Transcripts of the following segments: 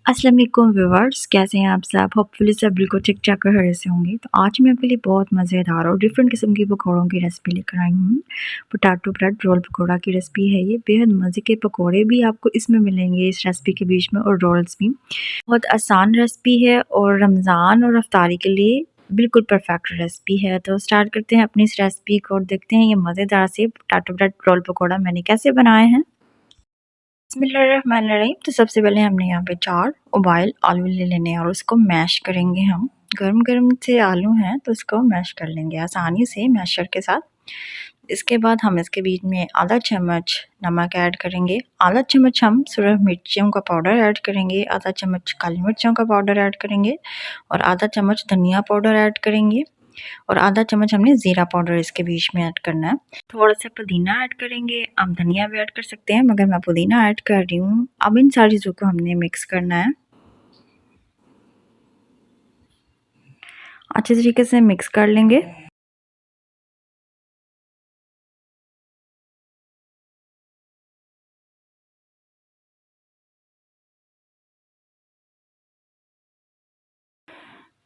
अस्सलाम वालेकुम व्यूअर्स, कैसे हैं आप सब? होपफुली सब बिल्कुल ठीक-ठाक खैरियत से होंगे। तो आज मैं आपके लिए बहुत मज़ेदार और डिफरेंट किस्म की पकौड़ों की रेसिपी लेकर आई हूँ। पोटैटो ब्रेड रोल पकौड़ा की रेसिपी है ये। बेहद मज़े के पकौड़े भी आपको इसमें मिलेंगे इस रेसिपी के बीच में और रोल्स भी। बहुत आसान रेसिपी है और रमज़ान और इफ्तारी के लिए बिल्कुल परफेक्ट रेसिपी है। तो स्टार्ट करते हैं अपनी इस रेसिपी को और देखते हैं ये मज़ेदार से पोटैटो ब्रेड रोल पकौड़ा मैंने कैसे बनाए हैं। बिस्मिल्लाहिर्रहमानिर्रहीम। तो सबसे पहले हमने यहाँ पे 4 उबाइल आलू ले लेने हैं और उसको मैश करेंगे हम। गरम-गरम से आलू हैं तो इसको मैश कर लेंगे आसानी से मैशर के साथ। इसके बाद हम इसके बीच में आधा चम्मच नमक ऐड करेंगे, आधा चम्मच हम सुरख मिर्चियों का पाउडर ऐड करेंगे, आधा चम्मच काली मिर्चों का पाउडर ऐड करेंगे और आधा चम्मच धनिया पाउडर ऐड करेंगे और आधा चम्मच हमने ज़ीरा पाउडर इसके बीच में ऐड करना है। थोड़ा-सा पुदीना ऐड करेंगे, आप धनिया भी ऐड कर सकते हैं मगर मैं पुदीना ऐड कर रही हूँ। अब इन सारी चीज़ों को हमने मिक्स करना है। अच्छे तरीके से मिक्स कर लेंगे।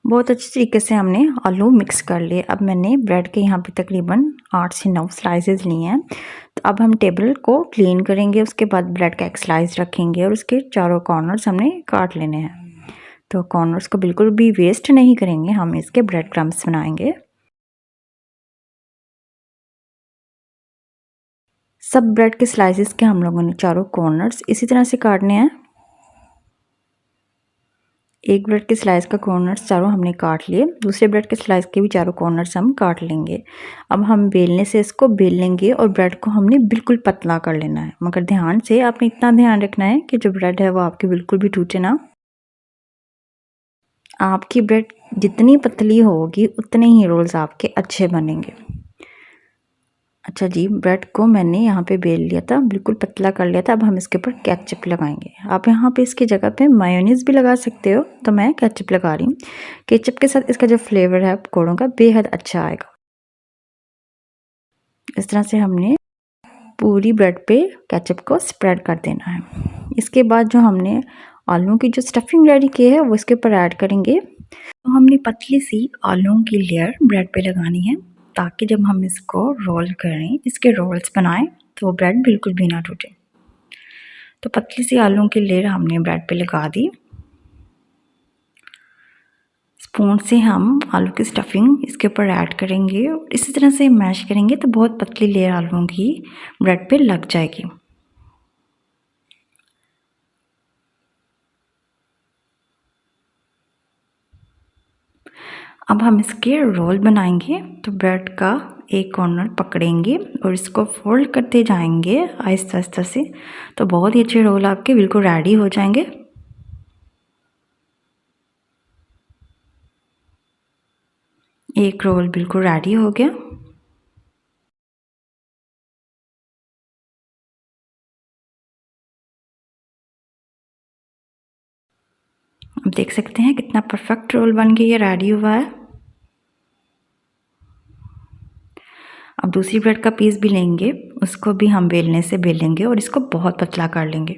बहुत अच्छे तरीके से हमने आलू मिक्स कर लिए। अब मैंने ब्रेड के यहाँ पे तकरीबन 8 से 9 स्लाइसेस लिए हैं। तो अब हम टेबल को क्लीन करेंगे, उसके बाद ब्रेड का एक स्लाइस रखेंगे और उसके चारों कॉर्नर्स हमने काट लेने हैं। तो कॉर्नर्स को बिल्कुल भी वेस्ट नहीं करेंगे, हम इसके ब्रेड क्रम्ब्स बनाएंगे। सब ब्रेड के स्लाइसेस के हम लोगों ने चारों कॉर्नर्स इसी तरह से काटने हैं। एक ब्रेड के स्लाइस का कॉर्नर्स चारों हमने काट लिए, दूसरे ब्रेड के स्लाइस के भी चारों कॉर्नर्स हम काट लेंगे। अब हम बेलने से इसको बेल लेंगे और ब्रेड को हमने बिल्कुल पतला कर लेना है, मगर ध्यान से आपने इतना ध्यान रखना है कि जो ब्रेड है वो आपकी बिल्कुल भी टूटे ना। आपकी ब्रेड जितनी पतली होगी उतने ही रोल्स आपके अच्छे बनेंगे। अच्छा जी, ब्रेड को मैंने यहाँ पे बेल लिया था, बिल्कुल पतला कर लिया था। अब हम इसके ऊपर केचप लगाएंगे। आप यहाँ पे इसकी जगह पे मायोनीज़ भी लगा सकते हो, तो मैं केचप लगा रही हूँ। केचप के साथ इसका जो फ्लेवर है पकौड़ों का बेहद अच्छा आएगा। इस तरह से हमने पूरी ब्रेड पे केचप को स्प्रेड कर देना है। इसके बाद जो हमने आलू की जो स्टफिंग रेडी की है वो इसके ऊपर ऐड करेंगे। तो हमने पतली सी आलूओं की लेयर ब्रेड पे लगानी है ताकि जब हम इसको रोल करें, इसके रोल्स बनाएं तो ब्रेड बिल्कुल भी ना टूटे। तो पतली सी आलूओं की लेयर हमने ब्रेड पे लगा दी। स्पून से हम आलू की स्टफिंग इसके ऊपर ऐड करेंगे और इसी तरह से मैश करेंगे तो बहुत पतली लेयर आलूओं की ब्रेड पे लग जाएगी। अब हम इसके रोल बनाएंगे। तो ब्रेड का एक कॉर्नर पकड़ेंगे और इसको फोल्ड करते जाएंगे आहिस्ता आहिस्ता से। तो बहुत ही अच्छे रोल आपके बिल्कुल रेडी हो जाएंगे। एक रोल बिल्कुल रेडी हो गया। अब देख सकते हैं कितना परफेक्ट रोल बन के ये रेडी हुआ है। अब दूसरी ब्रेड का पीस भी लेंगे, उसको भी हम बेलने से बेलेंगे और इसको बहुत पतला कर लेंगे।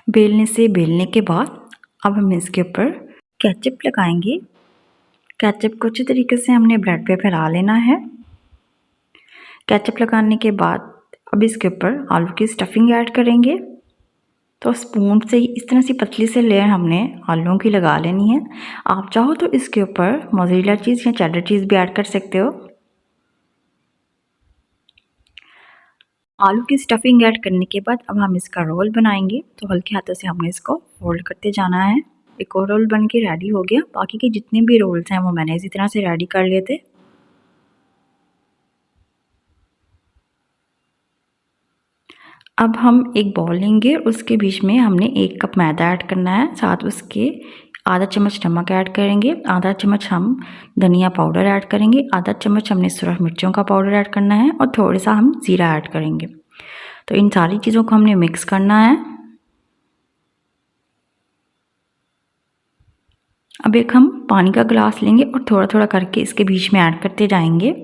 बेलने से बेलने के बाद अब हम इसके ऊपर केचप लगाएंगे। केचप को अच्छी तरीके से हमने ब्रेड पे फैला लेना है। केचप लगाने के बाद अब इसके ऊपर आलू की स्टफिंग ऐड करेंगे। तो स्पून से इस तरह से पतली से लेयर हमने आलूओं की लगा लेनी है। आप चाहो तो इसके ऊपर मोज़रेला चीज़ या चेडर चीज़ भी ऐड कर सकते हो। आलू की स्टफिंग ऐड करने के बाद अब हम इसका रोल बनाएंगे। तो हल्के हाथों से हमने इसको फोल्ड करते जाना है। एक और रोल बन के रेडी हो गया। बाकी के जितने भी रोल्स हैं वो मैंने इसी तरह से रेडी कर लिए थे। अब हम एक बाउल लेंगे, उसके बीच में हमने 1 कप मैदा ऐड करना है, साथ उसके आधा चम्मच नमक ऐड करेंगे, आधा चम्मच हम धनिया पाउडर ऐड करेंगे, आधा चम्मच हमने सुरख मिर्चों का पाउडर ऐड करना है और थोड़ा सा हम ज़ीरा ऐड करेंगे। तो इन सारी चीज़ों को हमने मिक्स करना है। अब एक हम पानी का गिलास लेंगे और थोड़ा थोड़ा करके इसके बीच में ऐड करते जाएंगे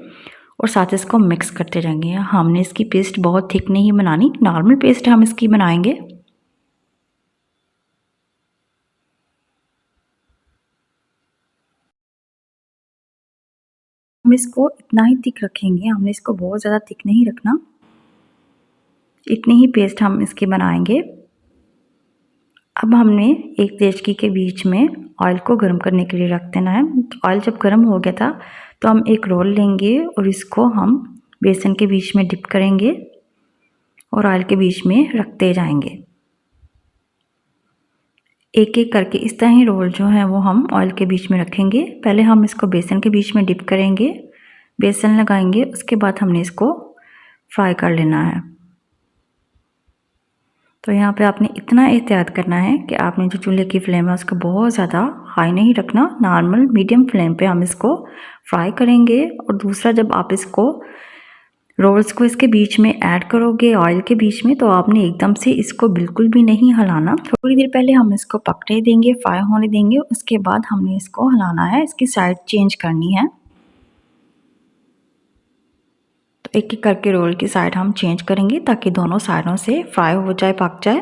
और साथ इसको मिक्स करते रहेंगे। हमने इसकी पेस्ट बहुत थिक नहीं बनानी, नॉर्मल पेस्ट हम इसकी बनाएंगे। हम इसको इतना ही थिक रखेंगे, हमने इसको बहुत ज़्यादा थिक नहीं रखना, इतनी ही पेस्ट हम इसकी बनाएंगे। अब हमने एक देचकी के बीच में ऑयल को गर्म करने के लिए रख देना है। ऑयल जब गर्म हो गया था तो हम एक रोल लेंगे और इसको हम बेसन के बीच में डिप करेंगे और ऑयल के बीच में रखते जाएंगे। एक एक करके इस तरह ही रोल जो है वो हम ऑयल के बीच में रखेंगे। पहले हम इसको बेसन के बीच में डिप करेंगे, बेसन लगाएंगे, उसके बाद हमने इसको फ्राई कर लेना है। तो यहाँ पे आपने इतना एहतियात करना है कि आपने जो चूल्हे की फ्लेम है उसको बहुत ज़्यादा हाई नहीं रखना, नॉर्मल मीडियम फ्लेम पे हम इसको फ्राई करेंगे। और दूसरा, जब आप इसको रोल्स को इसके बीच में ऐड करोगे ऑयल के बीच में, तो आपने एकदम से इसको बिल्कुल भी नहीं हिलाना। थोड़ी देर पहले हम इसको पकने देंगे, फ्राई होने देंगे, उसके बाद हमने इसको हिलाना है, इसकी साइड चेंज करनी है। तो एक एक करके रोल की साइड हम चेंज करेंगे ताकि दोनों साइडों से फ्राई हो जाए, पक जाए।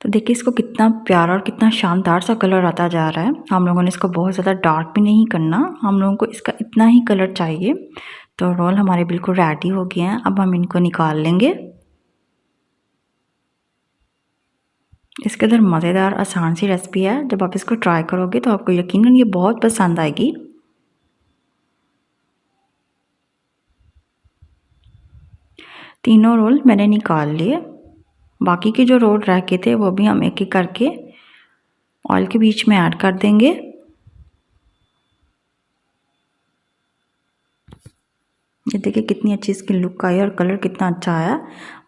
तो देखिए इसको कितना प्यारा और कितना शानदार सा कलर आता जा रहा है। हम लोगों ने इसको बहुत ज़्यादा डार्क भी नहीं करना, हम लोगों को इसका इतना ही कलर चाहिए। तो रोल हमारे बिल्कुल रेडी हो गए हैं, अब हम इनको निकाल लेंगे। इसके अंदर मज़ेदार आसान सी रेसिपी है, जब आप इसको ट्राई करोगे तो आपको यकीनन ये बहुत पसंद आएगी। तीनों रोल मैंने निकाल लिए, बाकी के जो रोल रह गए थे वो भी हम एक एक करके ऑयल के बीच में ऐड कर देंगे। ये देखिए कितनी अच्छी इसकी लुक आई और कलर कितना अच्छा आया।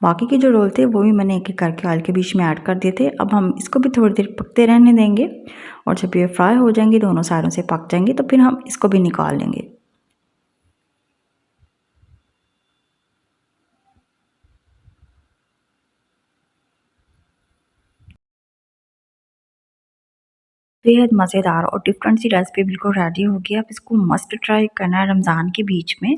बाकी के जो रोल थे वो भी मैंने एक एक करके ऑयल के बीच में ऐड कर दिए थे। अब हम इसको भी थोड़ी देर पकते रहने देंगे और जब ये फ्राई हो जाएंगे, दोनों साइडों से पक जाएंगे, तो फिर हम इसको भी निकाल लेंगे। बेहद मज़ेदार और डिफरेंट सी रेसिपी बिल्कुल रेडी हो गई। आप इसको मस्ट ट्राई करना है रमज़ान के बीच में,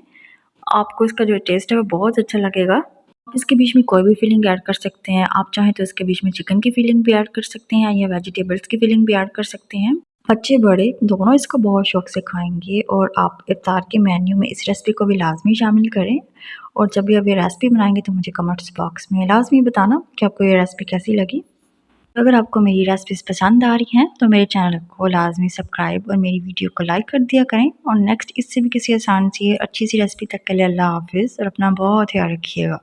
आपको इसका जो टेस्ट है वो बहुत अच्छा लगेगा। आप इसके बीच में कोई भी फिलिंग ऐड कर सकते हैं, आप चाहें तो इसके बीच में चिकन की फिलिंग भी ऐड कर सकते हैं या वेजिटेबल्स की फिलिंग भी ऐड कर सकते हैं। बच्चे बड़े दोनों इसको बहुत शौक से खाएंगे और आप इफ्तार के मेन्यू में इस रेसिपी को भी लाजमी शामिल करें। और जब भी आप ये रेसिपी बनाएंगे तो मुझे कमेंट्स बॉक्स में लाजमी बताना कि आपको ये रेसिपी कैसी लगी। अगर आपको मेरी रेसिपीज़ पसंद आ रही हैं तो मेरे चैनल को लाजमी सब्सक्राइब और मेरी वीडियो को लाइक कर दिया करें। और नेक्स्ट इससे भी किसी आसान सी अच्छी सी रेसिपी तक के लिए अल्लाह हाफिज़ और अपना बहुत ख्याल रखिएगा।